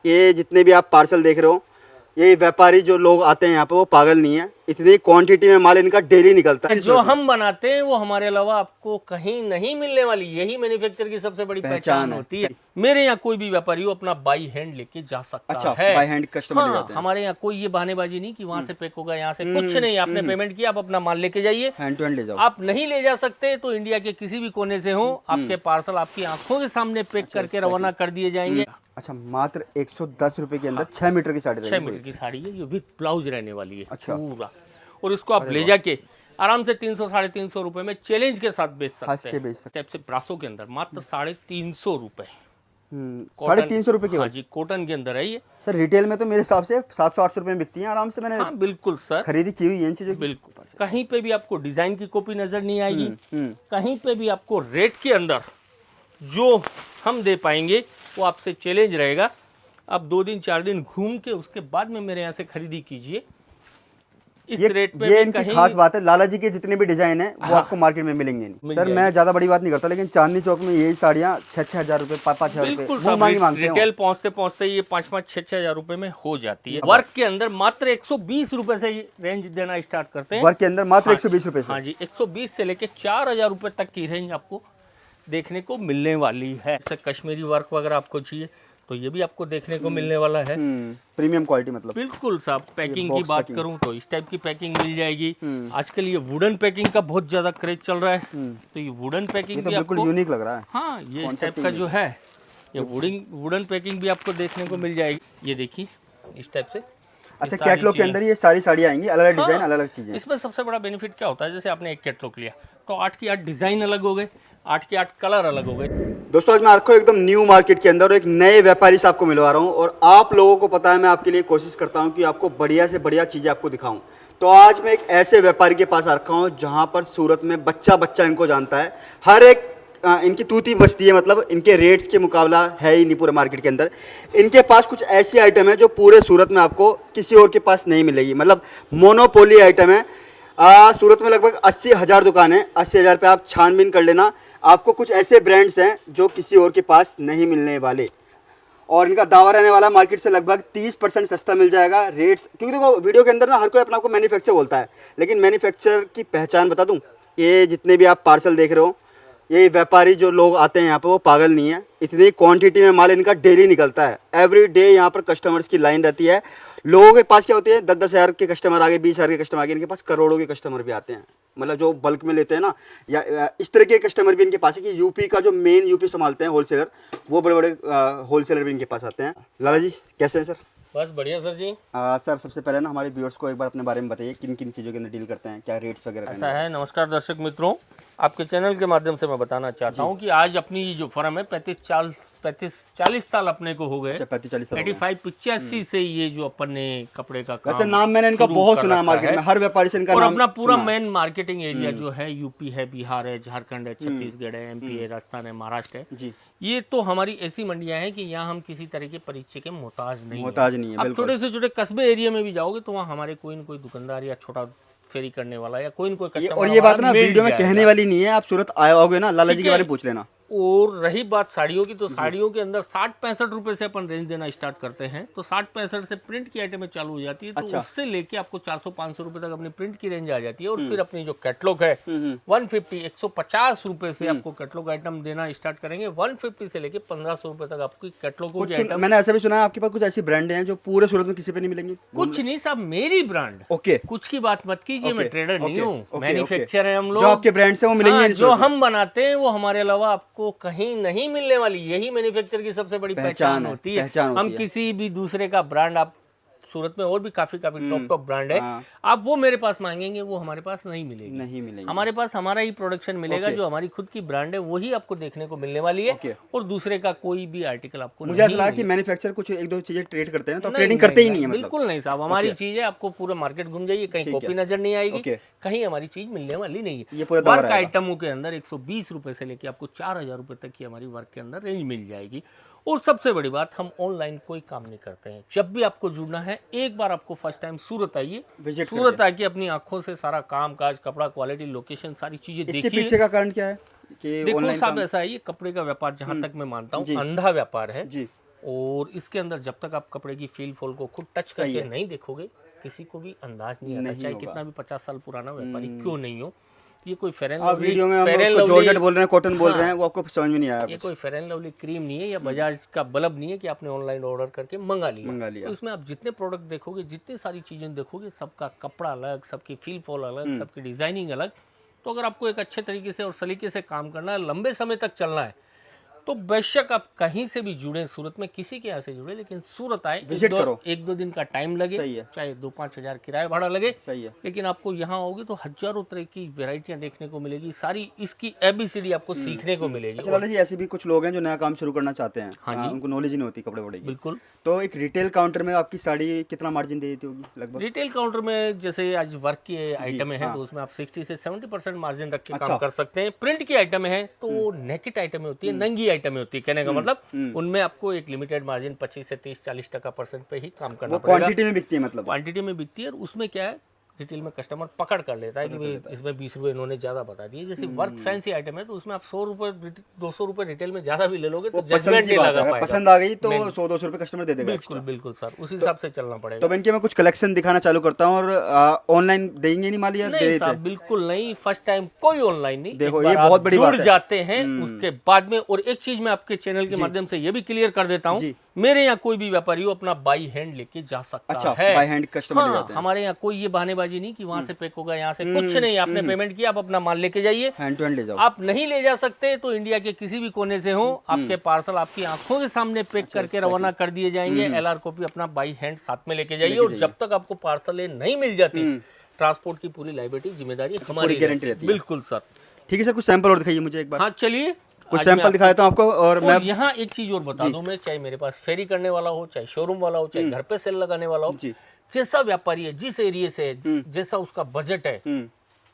ये जितने भी आप पार्सल देख रहे हो, ये व्यापारी जो लोग आते हैं यहाँ पे वो पागल नहीं है, इतनी क्वांटिटी में माल इनका डेली निकलता है। जो हम बनाते हैं वो हमारे अलावा आपको कहीं नहीं मिलने वाली, यही मैन्युफैक्चर की सबसे बड़ी पहचान होती है। मेरे यहाँ कोई भी व्यापारी हो अपना बाई हैंड लेके जा सकता अच्छा, है। बाय हैंड कस्टमर ले जाते हैं। हमारे यहाँ कोई ये बहानेबाजी नहीं कि वहां से पैक होगा, यहाँ से कुछ नहीं। आपने पेमेंट किया, आप अपना माल लेके जाइए, हैंड टू हैंड ले जाओ। आप नहीं ले जा सकते तो इंडिया के किसी भी कोने से हो, आपके पार्सल आपकी आंखों के सामने पैक करके रवाना कर दिए जाएंगे। अच्छा, मात्र 110 रुपए के अंदर 6 मीटर की साड़ी 6 मीटर की साड़ी है, ये विद ब्लाउज रहने वाली है। अच्छा। पूरा, और इसको आप ले जाके आराम से 300 साढ़े 300 रुपए में चैलेंज के साथ बेच सकते हैं। बेच सकते टाइप से ब्रासो के अंदर मात्र 350 रुपए, 350 रुपए की। हाँ जी, कॉटन के अंदर है ये सर रिटेल में तो मेरे हिसाब से 700-800 रुपए में बिकती हैं आराम से। मैंने हाँ बिल्कुल सर, खरीदी की हुई है इन चीजों की। बिल्कुल। कहीं पे भी आपको डिजाइन की कॉपी नजर नहीं आएगी, कहीं पे भी आपको रेट के अंदर जो हम दे पाएंगे वो आपसे चैलेंज रहेगा। आप 2 दिन 4 दिन घूम के उसके बाद में मेरे यहाँ से खरीदी कीजिए। इस रेट पे ये इनकी खास बात है, लाला जी के जितने भी डिजाइन है वो आपको मार्केट में मिलेंगे नहीं। सर मैं ज्यादा बड़ी बात नहीं करता, लेकिन चांदनी चौक में यही साड़ियाँ 6-6 हजार रुपए, 5-5 हजार रुपए रिटेल पहुंचते पहुंचते ये 5-5 6-6 हजार रुपए में हो जाती है। वर्क के अंदर मात्र 120 रुपए से रेंज देना स्टार्ट करते हैं। वर्क के अंदर मात्र 120 रुपए से। हाँ जी, 120 से लेके 4000 रुपए तक की रेंज आपको देखने को मिलने वाली है। कश्मीरी वर्क वगैरह आपको चाहिए तो ये भी आपको देखने को मिलने वाला है। प्रीमियम क्वालिटी मतलब। बिल्कुल साहब। पैकिंग की बात करूं तो इस टाइप की पैकिंग मिल जाएगी। आजकल ये वुडन पैकिंग का बहुत ज्यादा क्रेज चल रहा है, तो ये वुडन पैकिंग तो बिल्कुल यूनिक लग रहा है। हाँ, ये इस टाइप का जो है ये वुडन पैकिंग भी आपको देखने को मिल जाएगी। ये देखिए इस टाइप से। अच्छा, कैटलॉग के अंदर ये सारी साड़ियाँ आएंगी, अलग अलग डिजाइन, अलग अलग चीजें। इसमें सबसे बड़ा बेनिफिट क्या होता है, जैसे आपने एक कैटलॉग लिया तो 8 की 8 डिजाइन अलग हो गए, 8 के 8 कलर अलग हो गए। दोस्तों आज मैं आपको एकदम न्यू मार्केट के अंदर एक नए व्यापारी से आपको मिलवा रहा हूँ, और आप लोगों को पता है मैं आपके लिए कोशिश करता हूँ कि आपको बढ़िया से बढ़िया चीज़ें आपको दिखाऊं। तो आज मैं एक ऐसे व्यापारी के पास आ रखा हूँ जहाँ पर सूरत में बच्चा बच्चा इनको जानता है, हर एक इनकी तूती बचती है, मतलब इनके रेट्स के मुकाबला है ही नहीं पूरे मार्केट के अंदर। इनके पास कुछ ऐसी आइटम है जो पूरे सूरत में आपको किसी और के पास नहीं मिलेगी, मतलब मोनोपोली आइटम है। सूरत में लगभग 80,000 दुकान है, 80,000 पे आप छानबीन कर लेना, आपको कुछ ऐसे ब्रांड्स हैं जो किसी और के पास नहीं मिलने वाले। और इनका दावा रहने वाला मार्केट से लगभग 30% सस्ता मिल जाएगा रेट्स। क्योंकि देखो वीडियो के अंदर ना हर कोई अपना आपको मैन्युफैक्चर बोलता है, लेकिन मैन्युफैक्चर की पहचान बता दूं, ये जितने भी आप पार्सल देख रहे हो, ये व्यापारी जो लोग आते हैं यहाँ पे वो पागल नहीं है, इतनी क्वांटिटी में माल इनका डेली निकलता है। एवरी डे यहाँ पर कस्टमर्स की लाइन रहती है। लोगों के पास क्या होती है, 10-10 हज़ार के कस्टमर आ गए, 20 हज़ार के कस्टमर आ गए, इनके पास करोड़ों के कस्टमर भी आते हैं, मतलब जो बल्क में लेते हैं ना, या इस तरह के कस्टमर भी इनके पास है कि यूपी का जो मेन यूपी संभालते हैं होलसेलर, वो बड़े बड़े होलसेलर भी इनके पास आते हैं। लाला जी कैसे हैं सर? बस बढ़िया सर जी। सर सबसे पहले ना हमारे व्यूअर्स को एक बार अपने बारे में बताइए, किन किन चीज़ों के अंदर डील करते हैं, क्या रेट्स वगैरह। ऐसा है, नमस्कार दर्शक मित्रों, आपके चैनल के माध्यम से मैं बताना चाहता हूं कि आज अपनी जो फर्म है 35-40 साल अपने को हो गए। 35-40 साल 85 से ये जो अपन ने कपड़े का काम, वैसे नाम मैंने इनका बहुत सुना है मार्केट में, हर व्यापारी से इनका और नाम अपना पूरा मेन मार्केटिंग एरिया जो है यूपी है, बिहार है, झारखंड है, छत्तीसगढ़ है, एमपी है, राजस्थान है, महाराष्ट्र है जी। ये तो हमारी ऐसी मंडियां हैं कि यहाँ हम किसी तरह के परिचय के मोहताज नहीं है। आप छोटे से छोटे कस्बे एरिया में भी जाओगे तो वहाँ हमारे कोई न कोई दुकानदार या छोटा फेरी करने वाला या कोई न कोई कस्टमर। और ये बात ना वीडियो में कहने वाली नहीं है, आप सूरत आए होगे ना, लाला जी के बारे में पूछ लेना। और रही बात साड़ियों की, तो साड़ियों के अंदर 60-65 रुपए से अपन रेंज देना स्टार्ट करते हैं। तो 60-65 से प्रिंट की आइटमें चालू हो जाती है, तो अच्छा। उससे लेके आपको 400-500 रुपए तक अपनी प्रिंट की रेंज आ जाती है। और फिर अपनी जो कैटलॉग है 150-150 रुपए से आपको कैटलॉग आइटम देना स्टार्ट करेंगे। 150 से लेके 1500 रुपए तक आपकी कैटलॉग की आइटम। मैंने ऐसा भी सुना है आपके पास कुछ ऐसी ब्रांड हैं जो पूरे सूरत में किसी पे नहीं मिलेंगी। कुछ नहीं साहब, मेरी ब्रांड। ओके, कुछ की बात मत कीजिए, मैं ट्रेडर नहीं हूँ, मैन्युफैक्चर है हम लोग। जो आपके ब्रांड से वो मिलेंगे, जो हम बनाते हैं वो हमारे अलावा आपको कहीं नहीं मिलने वाली, यही मैन्युफैक्चर की सबसे बड़ी पहचान होती है। हम किसी भी दूसरे का ब्रांड, आप सूरत में और भी काफी टॉप ब्रांड है, आप वो मेरे पास मांगेंगे वो हमारे पास नहीं मिलेगी। हमारे पास हमारा ही प्रोडक्शन मिलेगा, जो हमारी खुद की ब्रांड है वही आपको देखने को मिलने वाली है। और दूसरे का कोई भी आर्टिकल आपको मुझे ऐसा लगा कि मैन्युफैक्चर कुछ एक दो चीजें ट्रेड करते हैं, तो ट्रेडिंग करते ही नहीं है। बिल्कुल नहीं साहब, हमारी चीज है, आपको पूरा मार्केट घूम जाइए, कहीं कॉपी नजर नहीं आएगी, कहीं हमारी चीज मिलने वाली नहीं है। वर्क आइटमों के अंदर 120 रुपए से लेके आपको 4000 रुपए तक की हमारी वर्क के अंदर रेंज मिल जाएगी। और सबसे बड़ी बात, हम ऑनलाइन कोई काम नहीं करते हैं। जब भी आपको जुड़ना है, एक बार आपको फर्स्ट टाइम सूरत आइए, सूरत आके अपनी आंखों से सारा काम काज, कपड़ा, क्वालिटी, लोकेशन, सारी चीजें देखिए। इसके पीछे का कारण क्या है कि देखो साहब, ऐसा है, ये कपड़े का व्यापार जहां तक मैं मानता हूँ अंधा व्यापार है जी। और इसके अंदर जब तक आप कपड़े की फील फॉल को खुद टच करके नहीं देखोगे, किसी को भी अंदाज नहीं आता, चाहे कितना भी 50 साल पुराना व्यापारी क्यों नहीं हो। ये कोई फेयर एंड लवली, वीडियो में हम उसको जॉर्जेट बोल रहे हैं, कॉटन बोल रहे हैं, वो आपको समझ में नहीं आया। ये कोई फेयर एंड लवली क्रीम नहीं है या बजाज का बल्ब नहीं है कि आपने ऑनलाइन ऑर्डर करके मंगा लिया। तो इसमें आप जितने प्रोडक्ट देखोगे, जितनी सारी चीजें देखोगे, सबका कपड़ा अलग, सबकी फील फॉल अलग, सबकी डिजाइनिंग अलग। तो अगर आपको एक अच्छे तरीके से और सलीके से काम करना है, लंबे समय तक चलना है, तो बेशक आप कहीं से भी जुड़े, सूरत में किसी के यहाँ से जुड़े, लेकिन सूरत आए, विजिट करो। एक दो दिन का टाइम लगे, चाहे 2-5 हज़ार किराया भाड़ा लगे, सही है, लेकिन आपको यहाँ आओगे तो हजारों तरह की वैरायटियां देखने को मिलेगी, सारी इसकी ABCD आपको सीखने को मिलेगी। अच्छा लाला जी, ऐसे भी कुछ लोग हैं जो नया काम शुरू करना चाहते हैं, उनको नॉलेज ही नहीं होती कपड़े वपड़े की। बिल्कुल। तो एक रिटेल काउंटर में आपकी साड़ी कितना मार्जिन दे देती होगी लगभग? रिटेल काउंटर में जैसे आज वर्क के आइटम है, तो उसमें आप 60 से 70% मार्जिन रख के काम कर सकते हैं। प्रिंट की आइटम है तो वो नेकेड आइटम होती है, नंगी आइटम होती है, कहने का मतलब उनमें आपको एक लिमिटेड मार्जिन 25 से 30-40% पे ही काम करना पड़ेगा। क्वांटिटी में बिकती है, मतलब क्वांटिटी में बिकती है। और उसमें क्या है, रिटेल में कस्टमर पकड़ कर लेता है कि भाई इसमें 20 रुपए इन्होंने ज्यादा बता दिए। जैसे वर्क फैंसी आइटम है तो उसमें आप 100 रुपए 200 रुपए रिटेल में ज्यादा भी ले लोगे तो जजमेंट नहीं लगा पाएगा। पसंद आ गई तो 100-200 रुपए कस्टमर दे देगा। बिल्कुल बिल्कुल सर, उसी हिसाब से चलना पड़ेगा। तो इनके मैं कुछ कलेक्शन दिखाना चालू करता हूँ। और ऑनलाइन देंगे नहीं माल, या दे देते हैं? बिल्कुल नहीं, फर्स्ट टाइम कोई ऑनलाइन नहीं। देखो ये बहुत बड़ी बात है, जाते हैं उसके बाद में। और एक चीज मैं आपके चैनल के माध्यम से ये भी क्लियर कर देता हूँ, मेरे यहाँ कोई भी व्यापारी हो अपना बाई हैंड लेके जा सकता है। बाई हैंड कस्टमर ले जाते हैं। हमारे यहाँ कोई ये बहानेबाजी नहीं कि वहां से पैक होगा, यहाँ से कुछ नहीं। आपने पेमेंट किया, आप अपना माल लेके जाइए, हैंड टू हैंड ले जाओ। आप नहीं ले जा सकते तो इंडिया के किसी भी कोने से हो, आपके पार्सल आपकी आंखों के सामने पैक करके रवाना कर दिए जाएंगे। LR कॉपी अपना बाई हैंड साथ में लेके जाइए। और जब तक आपको पार्सल नहीं मिल जाती, ट्रांसपोर्ट की पूरी लायबिलिटी, जिम्मेदारी हमारी गारंटी रहती है। बिल्कुल सर। ठीक है सर, कुछ सैंपल और दिखाइए मुझे एक बार। हाँ चलिए, कुछ सैंपल दिखा देता हूँ आपको। और मैं यहाँ एक चीज और बता दूं, मैं चाहे मेरे पास फेरी करने वाला हो, चाहे शोरूम वाला हो, चाहे घर पे सेल लगाने वाला हो, जैसा व्यापारी है, जिस एरिया से है, जैसा उसका बजट है,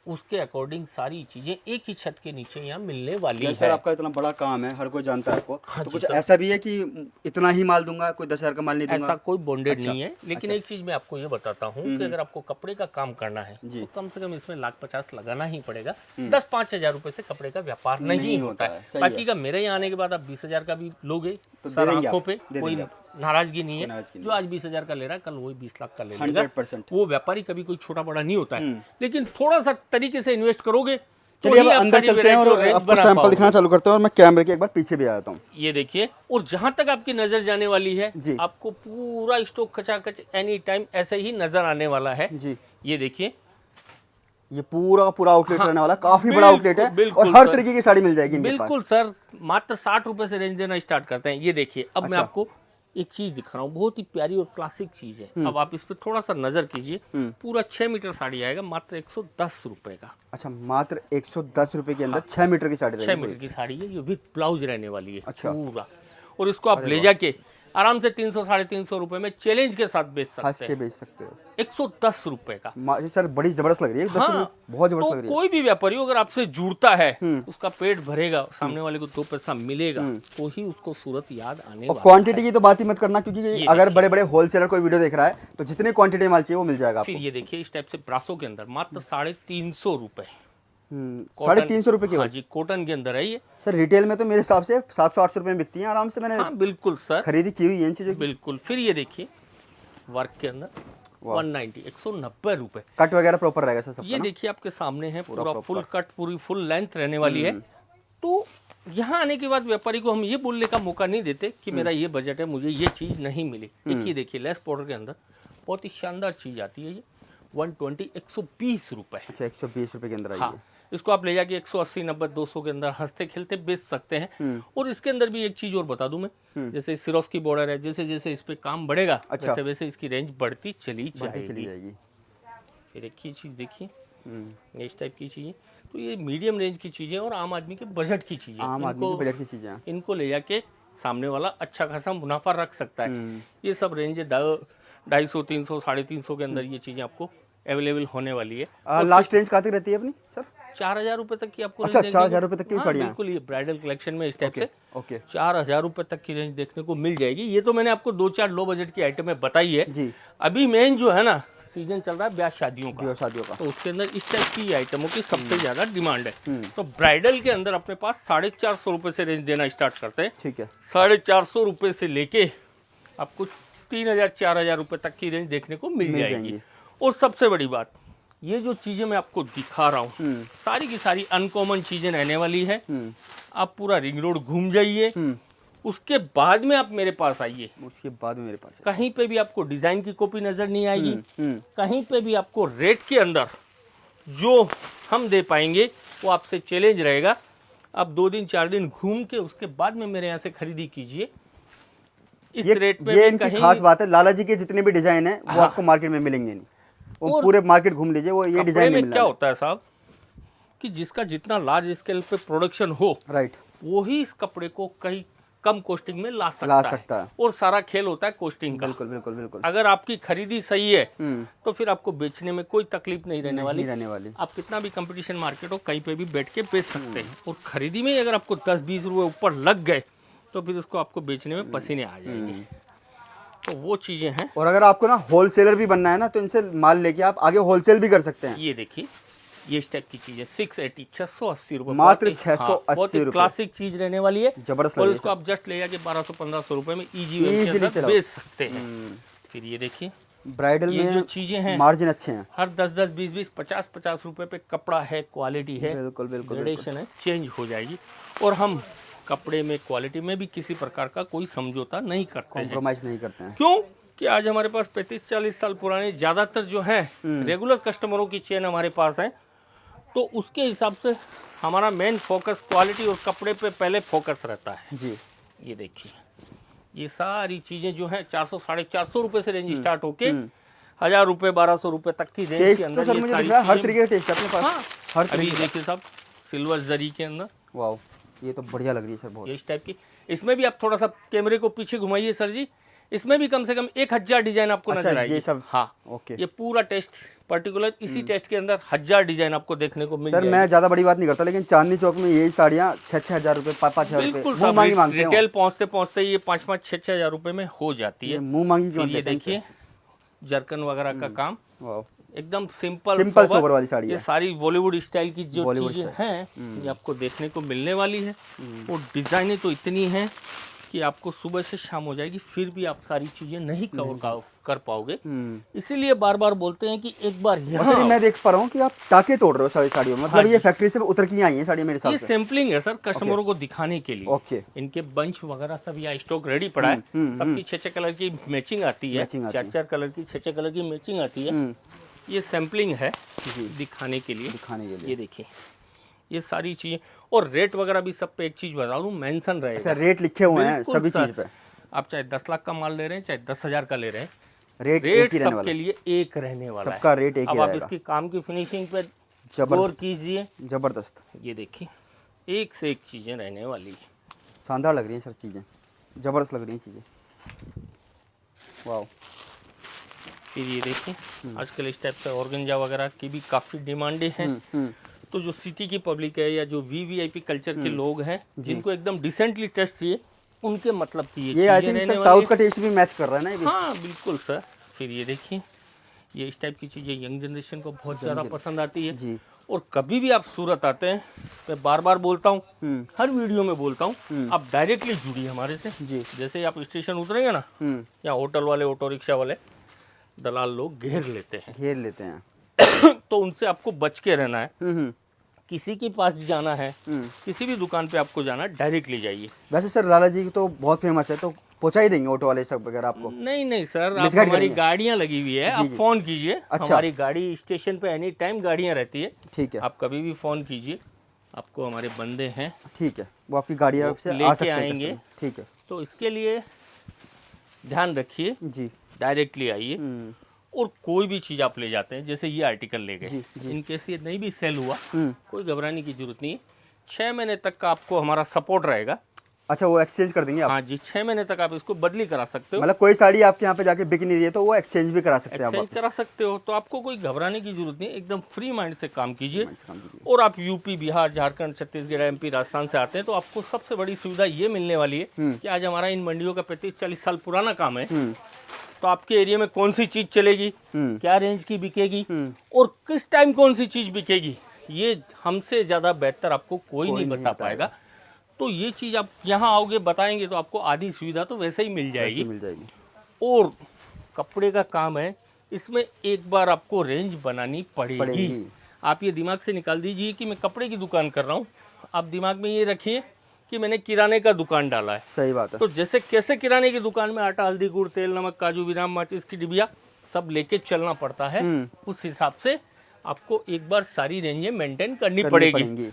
उसके अकॉर्डिंग सारी चीजें एक ही छत के नीचे यहाँ मिलने वाली है। सर आपका इतना बड़ा काम है, हर कोई जानता है आपको। तो कुछ ऐसा भी है कि इतना ही माल दूंगा, कोई 10,000 का माल नहीं दूंगा? ऐसा कोई बॉन्डेड नहीं है। लेकिन एक चीज मैं आपको ये बताता हूँ कि अगर आपको कपड़े का काम करना है तो कम से कम इसमें 1,50,000 लगाना ही पड़ेगा। 10-5 हज़ार रुपए से कपड़े का व्यापार नहीं होता है। बाकी का मेरे यहाँ आने के बाद आप 20,000 का भी लोगे तो सर आंखों पे कोई नाराजगी नहीं है। जो आज 20,000 का ले रहा है, कल वही 20 लाख का ले लेगा। 100%। वो व्यापारी कभी कोई छोटा बड़ा नहीं होता है। लेकिन थोड़ा सा तरीके से इन्वेस्ट करोगे। चलिए अब अंदर चलते हैं और आपको सैंपल दिखाना चालू करते हैं। और मैं कैमरे के एक बार पीछे भी आ जाता हूँ। ये देखिए, और जहां तक आपकी नजर जाने वाली है, आपको पूरा स्टॉक खचाखच एनी टाइम ऐसे ही नजर आने वाला है जी। ये देखिए, ये पूरा का पूरा आउटलेट रहने वाला, काफी बड़ा आउटलेट है और हर तरीके की साड़ी मिल जाएगी इनके पास। बिल्कुल सर, मात्र 60 रुपए से रेंज देना स्टार्ट करते हैं। ये देखिए, अब मैं आपको एक चीज दिखा रहा हूँ, बहुत ही प्यारी और क्लासिक चीज है। अब आप इस पे थोड़ा सा नजर कीजिए, पूरा 6 मीटर साड़ी आएगा मात्र 110 रुपए का। अच्छा, मात्र 110 रुपए के अंदर 6 मीटर की साड़ी, 6 मीटर की साड़ी है, ये विद ब्लाउज रहने वाली है पूरा। और इसको आप ले जाके आराम से 300-350 रुपए में चैलेंज के साथ बेच सकते हो। 110 रुपए का सर, बड़ी जबरदस्त लग रही है। बहुत जबरदस्त लग रही है। कोई भी व्यापारी अगर आपसे जुड़ता है, उसका पेट भरेगा, सामने वाले को 2 पैसा मिलेगा, तो ही उसको सूरत याद आने वाला है। क्वांटिटी की तो बात ही मत करना, क्योंकि अगर बड़े बड़े होलसेलर कोई वीडियो देख रहा है तो जितने क्वांटिटी माल चाहिए वो मिल जाएगा। फिर ये देखिए, इस टाइप से ब्रासो के अंदर मात्र 350 रुपए, 350 रुपए की। हाँ जी, कॉटन के अंदर है ये। सर रिटेल में तो मेरे हिसाब से 700-800 रुपए में बिकती है आराम से। मैंने बिल्कुल सर खरीदी की हुई है इन चीजों की। बिल्कुल। फिर ये देखिए, वर्क के अंदर 190, 190 रुपए। कट वगैरह प्रॉपर रहेगा सर? ये देखिए आपके सामने है, पूरा फुल कट, पूरी फुल लेंथ रहने वाली है। तो यहाँ आने के बाद व्यापारी को हम ये बोलने का मौका नहीं देते कि मेरा ये बजट है, मुझे ये चीज नहीं मिली। एक ये देखिए, लेस पाउडर के अंदर बहुत ही शानदार चीज आती है, ये 120, 120 रुपए। अच्छा, 120 रुपए के अंदर आई है। इसको आप ले जाके 180, 90, 200 के अंदर हंसते खेलते बेच सकते हैं। और इसके अंदर भी एक चीज और बता दूं मैं, जैसे सिरोस की बॉर्डर है, जैसे जैसे इस पे काम बढ़ेगा, वैसे वैसे इसकी रेंज बढ़ती चली जाएगी। फिर एक ही चीज देखिए, इस टाइप की चीजें, तो ये मीडियम रेंज की चीजें और आम आदमी के बजट की चीजें, इनको ले जाके सामने वाला अच्छा खासा मुनाफा रख सकता है। ये सब रेंज 250, 300, 350 के अंदर ये चीजें आपको अवेलेबल होने वाली है। लास्ट रेंज कहाँ तक रहती है अपनी सर? 4,000 रुपए तक की आपको। अच्छा, 4,000 रुपए तक की साड़ियाँ? बिल्कुल, ये ब्राइडल कलेक्शन में इस टाइप से 4,000 रुपए तक की रेंज देखने को मिल जाएगी। ये तो मैंने आपको 2-4 लो बजट की आइटमें बताई है जी। अभी मेन जो है ना, सीजन चल रहा है ब्याह शादियों का, तो उसके अंदर इस टाइप की आइटमों की सबसे ज्यादा डिमांड है। तो ब्राइडल के अंदर अपने पास 450 रुपए से रेंज देना स्टार्ट करते हैं। ठीक है, 450 रुपए से लेके आपको 3,000-4,000 रुपए तक की रेंज देखने को मिल जाएगी। और सबसे बड़ी बात, ये जो चीजें मैं आपको दिखा रहा हूँ सारी की सारी अनकॉमन चीजें रहने वाली है। आप पूरा रिंग रोड घूम जाइए, उसके बाद में आप मेरे पास आइए, उसके बाद में मेरे पास कहीं पे भी आपको डिजाइन की कॉपी नजर नहीं आएगी, कहीं पे भी आपको रेट के अंदर जो हम दे पाएंगे वो आपसे चैलेंज रहेगा। आप 2 दिन 4 दिन घूम के उसके बाद में मेरे यहाँ से खरीदी कीजिए। इस रेट में ये इनकी खास बात है, लाला जी के जितने भी डिजाइन है वो आपको मार्केट में मिलेंगे नहीं। वो पूरे मार्केट घूम लीजिए, वो ये डिजाइन नहीं मिलना। क्या होता है साहब कि जिसका जितना लार्ज स्केल पे प्रोडक्शन हो, राइट, वो ही इस कपड़े को कहीं कम कॉस्टिंग में ला सकता है। और सारा खेल होता है कॉस्टिंग का। बिल्कुल बिल्कुल बिल्कुल। अगर आपकी खरीदी सही है तो फिर आपको बेचने में कोई तकलीफ नहीं रहने वाली। आप कितना भी कंपटीशन मार्केट हो कहीं पे भी बैठ के बेच सकते हैं। और खरीदी में अगर आपको 10-20 रुपए ऊपर लग गए तो फिर उसको आपको बेचने में पसीने आ जाएंगे। तो वो चीजें हैं। और अगर आपको ना होलसेलर भी बनना है ना, तो इनसे माल लेके आप आगे होलसेल भी कर सकते हैं। ये देखिए, ये इस टाइप की चीज है, 680 680 रुपए, मात्र 680 रुपए। क्लासिक चीज रहने वाली है, जबरदस्त। और इसको आप जस्ट ले जाके 1200-1500 रुपए में इजीली बेच सकते हैं। फिर ये देखिए, ब्राइडल में जो चीजें हैं मार्जिन अच्छे हैं, हर 10-10 20-20 50-50 रुपए पे कपड़ा है, क्वालिटी है, बिल्कुल बिल्कुल ग्रेडेशन है, चेंज हो जाएगी। और हम कपड़े में क्वालिटी में भी किसी प्रकार का कोई समझौता नहीं करते हैं, कॉम्प्रोमाइज नहीं करते हैं। क्यों कि आज हमारे पास 35-40 साल पुराने ज्यादातर जो है रेगुलर कस्टमरों की चेन हमारे पास है। तो उसके हिसाब से हमारा मेन फोकस क्वालिटी और कपड़े पे पहले फोकस रहता है जी। ये देखिए, ये सारी चीजें जो है 400-450 रुपए से रेंज स्टार्ट होके 1000 रुपए 1200 रुपए तक की रेंज के अंदर ये सारी हर तरीके का टेस्ट अपने पास। हाँ, हर तरीके देखिए साहब, सिल्वर जरी के अंदर, वाह, ये तो बढ़िया लग रही है सर बहुत। इस टाइप की। इसमें भी आप थोड़ा सा कैमरे को पीछे घुमाइए सर जी, इसमें भी कम से कम 1000 डिजाइन आपको नजर आएगी। ये सब, हाँ ओके। ये पूरा टेस्ट पर्टिकुलर इसी टेस्ट के अंदर 1000 डिजाइन आपको देखने को मिल सर जाएगी। मैं ज्यादा बड़ी बात नहीं करता, लेकिन चांदनी चौक में यही साड़ियाँ 6-6 हजार रुपए, 5-5 हजार रुपए मुंह मांगी मांगते हैं। रिटेल पहुंचते पहुंचते ये 5-5 6-6 हजार रुपए में हो जाती है। मुंह मांगी क्यों? ये देखिए, जरकन वगैरह का काम, एकदम सिंपल सोबर वाली साड़ी है। ये सारी बॉलीवुड स्टाइल की जो चीजें हैं ये आपको देखने को मिलने वाली है। और डिजाइनें तो इतनी हैं कि आपको सुबह से शाम हो जाएगी, फिर भी आप सारी चीजें नहीं कवर कर पाओगे। इसीलिए बार बार बोलते हैं कि एक बार यहाँ मैं देख पा रहा हूँ कि आप टाके तोड़ रहे हो सारी साड़ियों में, मतलब ये फैक्ट्री से उतर के आई है साड़ी मेरे साथ। ये सैम्पलिंग है सर, कस्टमरों को दिखाने के लिए। ओके। इनके बंच वगैरह सब यहाँ स्टॉक रेडी पड़ा है। सबकी 6-6 कलर की मैचिंग आती है, 4-4 कलर की 6-6 कलर की मैचिंग आती है। ये सैम्पलिंग है दिखाने के लिए। ये देखिए, ये सारी चीजें और रेट वगैरह भी सब पे एक चीज बता दूं, मेंशन रहेगा। अच्छा, रेट लिखे हुए हैं सभी चीज पे। आप चाहे 10 लाख का माल ले रहे हैं, चाहे 10,000 का ले रहे हैं, रेट सबके लिए एक रहने वाला है। सबका रेट एक ही अब आप इसकी काम की फिनिशिंग पे गौर कीजिए, जबरदस्त। ये देखिए, एक से एक चीजें रहने वाली है। शानदार लग रही हैं सर चीजें, जबरदस्त लग रही हैं चीजें, वाह। फिर ये देखिए, आजकल इस टाइप से ऑर्गेंजा वगैरह की भी काफी डिमांडें हैं। तो जो सिटी की पब्लिक है या जो वीवीआईपी कल्चर के लोग हैं, जिनको एकदम डिसेंटली टेस्ट चाहिए, उनके मतलब की ये आई थिंक सर साउथ का टेस्ट भी मैच कर रहा है ना ये भी। हाँ बिल्कुल सर। फिर ये देखिए, ये इस टाइप की चीजें यंग जनरेशन को बहुत ज्यादा पसंद आती है जी। और कभी भी आप सूरत आते हैं, मैं बार बार बोलता हूँ, हर वीडियो में बोलता हूँ, आप डायरेक्टली जुड़िए हमारे से जी। जैसे आप स्टेशन उतरेंगे ना, या होटल वाले, ऑटो रिक्शा वाले दलाल लोग घेर लेते हैं तो उनसे आपको बच के रहना है। किसी के पास भी जाना है, किसी भी दुकान पे आपको जाना है, डायरेक्टली जाइए। वैसे सर लाला जी तो बहुत फेमस है, तो पहुंचा ही देंगे ऑटो वाले सब वगैरह आपको? नहीं सर, आप हमारी गाड़ियां लगी हुई है, आप फोन कीजिए। अच्छा। हमारी गाड़ी स्टेशन पे एनी टाइम गाड़ियां रहती है। ठीक है, आप कभी भी फोन कीजिए, आपको हमारे बंदे हैं, ठीक है, वो आपकी गाड़ी से लेके आएंगे। ठीक है, तो इसके लिए ध्यान रखिए जी, डायरेक्टली आइए। और कोई भी चीज आप ले जाते हैं, जैसे ये आर्टिकल ले गए, इनकेस ये नहीं भी सेल हुआ, कोई घबराने की जरूरत नहीं है। 6 महीने तक का आपको हमारा सपोर्ट रहेगा। अच्छा, वो एक्सचेंज कर देंगे आप? हाँ जी, 6 महीने तक आप इसको बदली करा सकते हो। मतलब कोई साड़ी आपके यहाँ पे जाके बिक नहीं रही है तो वो एक्सचेंज भी करा सकते हैं? एक्सचेंज करा सकते हो। तो आपको कोई घबराने की जरूरत नहीं, एकदम फ्री माइंड से काम कीजिए। और आप यूपी, बिहार, झारखंड, छत्तीसगढ़, एमपी, राजस्थान से आते हैं तो आपको सबसे बड़ी सुविधा ये मिलने वाली है कि आज हमारा इन मंडियों का 35-40 साल पुराना काम है। तो आपके एरिया में कौन सी चीज चलेगी, क्या रेंज की बिकेगी और किस टाइम कौन सी चीज बिकेगी, ये हमसे ज्यादा बेहतर आपको कोई नहीं बता पाएगा। तो ये चीज आप यहाँ आओगे, बताएंगे तो आपको आधी सुविधा तो वैसे ही मिल जाएगी। और कपड़े का काम है, इसमें एक बार आपको रेंज बनानी पड़ेगी। आप ये दिमाग से निकाल दीजिए कि मैं कपड़े की दुकान कर रहा हूँ, आप दिमाग में ये रखिए कि मैंने किराने का दुकान डाला है। सही बात है। तो जैसे कैसे किराने की दुकान में आटा, हल्दी, गुड़, तेल, नमक, काजू बादाम, माचिस की डिबिया सब लेके चलना पड़ता है, उस हिसाब से आपको एक बार सारी रेंजें मेंटेन करनी पड़ेगी।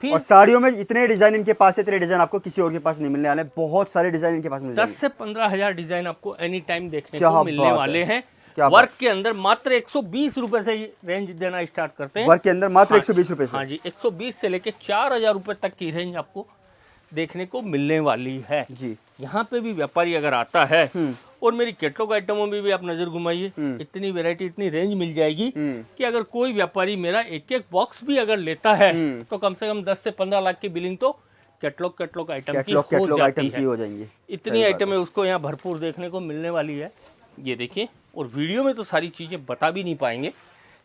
और साड़ियों में इतने डिजाइन इनके पास है, इतने डिजाइन आपको किसी और के पास नहीं मिलने वाले, बहुत सारे डिजाइन इनके पास मिल जाएंगे। 10 से 15,000 डिजाइन आपको एनी टाइम देखने को मिलने वाले हैं। वर्क के अंदर मात्र 120 रुपए से रेंज देना स्टार्ट करते हैं। वर्क के अंदर मात्र 120 रुपए से। हाँ जी, 120 से लेके 4,000 रुपए तक की रेंज आपको देखने को मिलने वाली है जी। यहाँ पे भी व्यापारी अगर आता है और मेरी कैटलॉग आइटमों में भी आप नजर घुमाइए, इतनी वैरायटी, इतनी रेंज मिल जाएगी कि अगर कोई व्यापारी मेरा एक एक बॉक्स भी अगर लेता है तो कम से कम 10 से 15 लाख की बिलिंग तो कैटलॉग आइटम की हो जाएंगी। इतनी आइटमें उसको यहाँ भरपूर देखने को मिलने वाली है। ये देखिए, और वीडियो में तो सारी चीजें बता भी नहीं पाएंगे,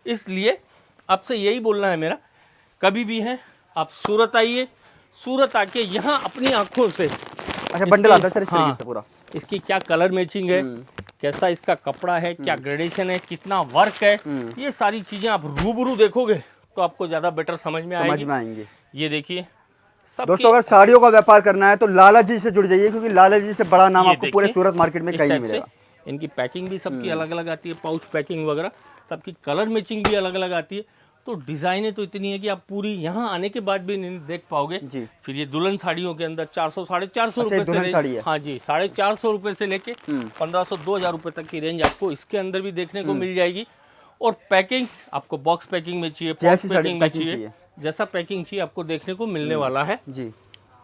इसलिए आपसे यही बोलना है मेरा, कभी भी है आप सूरत आइए, सूरत आके यहाँ अपनी आंखों से। अच्छा, बंडल आता है सर इस तरीके से पूरा। इसकी क्या कलर मैचिंग है, कैसा इसका कपड़ा है, क्या ग्रेडेशन है, कितना वर्क है, ये सारी चीजें आप रूबरू देखोगे तो आपको ज्यादा बेटर समझ में आएंगे। ये देखिए दोस्तों, अगर साड़ियों का व्यापार करना है तो लाला जी से जुड़ जाइए, क्योंकि लाला जी से बड़ा नाम आपको पूरे सूरत मार्केट में कहीं नहीं मिलेगा। इनकी पैकिंग भी सबकी अलग अलग आती है, पाउच पैकिंग वगैरह सबकी कलर मैचिंग भी अलग अलग आती है। तो डिजाइनें तो इतनी है कि आप पूरी यहाँ आने के बाद भी नहीं देख पाओगे जी। फिर ये दुल्हन साड़ियों के अंदर 400 साढ़े 400 रुपए से, हाँ जी, 450 रुपए से लेके 1500 2000 रुपए तक की रेंज आपको इसके अंदर भी देखने को मिल जाएगी। और पैकिंग आपको बॉक्स पैकिंग में चाहिए, पॉक्स पैकिंग में चाहिए, जैसा पैकिंग चाहिए आपको देखने को मिलने वाला है जी।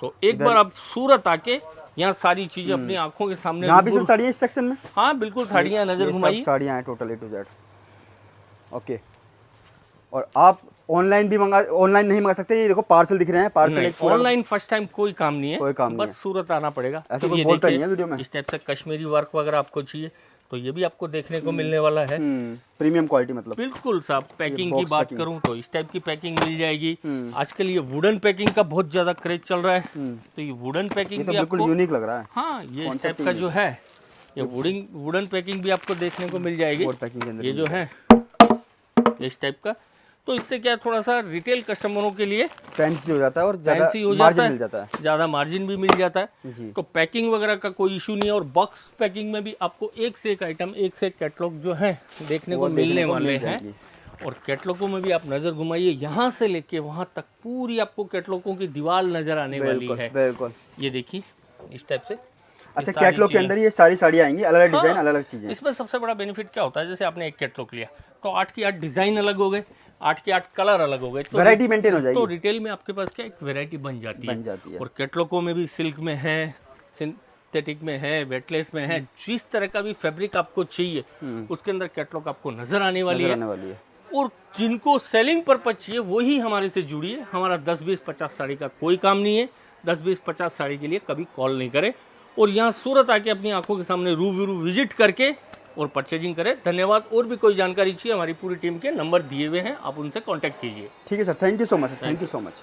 तो एक बार आप सूरत आके यहाँ सारी चीजें अपनी आंखों के सामने। यहाँ भी साड़ियाँ इस सेक्शन में? हाँ बिल्कुल, साड़ियाँ नजर घुमाई, साड़ियाँ हैं total A to Z। Okay, और आप ऑनलाइन भी ऑनलाइन नहीं मंगा सकते। ये देखो पार्सल दिख रहे हैं, पार्सल ऑनलाइन फर्स्ट टाइम कोई काम नहीं है, कोई काम बस सूरत आना पड़ेगा। ऐसा कोई बोलता नहीं है वीडियो में। इस टाइप से कश्मीरी वर्क वगैरह आपको चाहिए तो ये भी आपको देखने को मिलने वाला है। प्रीमियम क्वालिटी मतलब बिल्कुल साहब। पैकिंग की बात करूं तो इस टाइप की पैकिंग मिल जाएगी। आजकल ये वुडन पैकिंग का बहुत ज्यादा क्रेज चल रहा है, तो ये वुडन पैकिंग भी बिल्कुल यूनिक लग रहा है। हाँ, ये इस टाइप का जो है ये वुडन पैकिंग भी आपको देखने को मिल जाएगी। ये जो है इस टाइप का, तो इससे क्या थोड़ा सा रिटेल कस्टमरों के लिए फैंसी हो जाता है और ज्यादा मार्जिन मिल जाता है, ज्यादा मार्जिन भी मिल जाता है। तो पैकिंग वगैरह का कोई इशू नहीं है। और बॉक्स पैकिंग में भी आपको एक से एक आइटम, एक से एक कैटलॉग जो है देखने को मिलने वाले हैं। और कैटलॉगों में भी आप नजर घुमाइए, यहाँ से लेके वहां तक पूरी आपको कैटलॉगों की दीवार नजर आने वाली है। बिल्कुल, ये देखिए इस टाइप से। अच्छा, कैटलॉग के अंदर ये सारी साड़ियाँ आएंगी, अलग अलग डिजाइन, अलग अलग चीजें। इसमें सबसे बड़ा बेनिफिट क्या होता है, जैसे आपने एक कैटलॉग लिया तो 8 की 8 डिजाइन अलग हो गए, 8 के 8 कलर अलग हो गए, तो वैरायटी मेंटेन हो जाएगी। तो रिटेल में आपके पास क्या एक वैरायटी बन जाती है। और कैटलॉगों में भी सिल्क में है, सिंथेटिक में है, वेटलेस में है, जिस तरह का भी फैब्रिक आपको चाहिए उसके अंदर कैटलॉग आपको नजर आने वाली है। और जिनको सेलिंग पर्पज चाहिए वही हमारे से जुड़िए। हमारा 10 20 50 साड़ी का कोई काम नहीं है। 10 20 50 साड़ी के लिए कभी कॉल नहीं करें और यहाँ सूरत आके अपनी आंखों के सामने रूबरू विजिट करके और परचेजिंग करें। धन्यवाद। और भी कोई जानकारी चाहिए, हमारी पूरी टीम के नंबर दिए हुए हैं, आप उनसे कांटेक्ट कीजिए। ठीक है sir, thank you so much. Thank you so much.